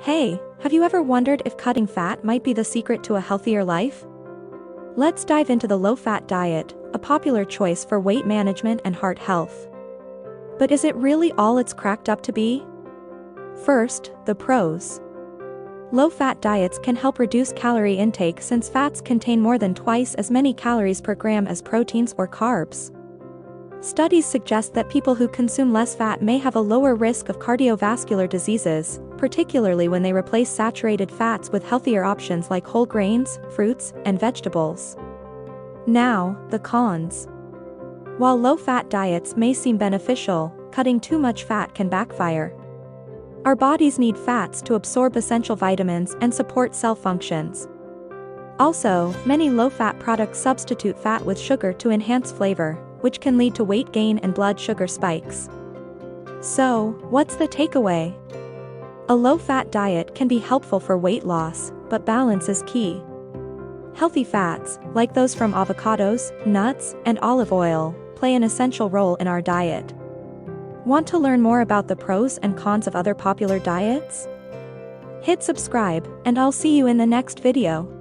Hey, have you ever wondered if cutting fat might be the secret to a healthier life? Let's dive into the low-fat diet, a popular choice for weight management and heart health. But is it really all it's cracked up to be? First, the pros. Low-fat diets can help reduce calorie intake since fats contain more than twice as many calories per gram as proteins or carbs. Studies suggest that people who consume less fat may have a lower risk of cardiovascular diseases, particularly when they replace saturated fats with healthier options like whole grains, fruits, and vegetables. Now, the cons. While low-fat diets may seem beneficial, cutting too much fat can backfire. Our bodies need fats to absorb essential vitamins and support cell functions. Also, many low-fat products substitute fat with sugar to enhance flavor, which can lead to weight gain and blood sugar spikes. So, what's the takeaway? A low-fat diet can be helpful for weight loss, but balance is key. Healthy fats, like those from avocados, nuts, and olive oil, play an essential role in our diet. Want to learn more about the pros and cons of other popular diets? Hit subscribe, and I'll see you in the next video.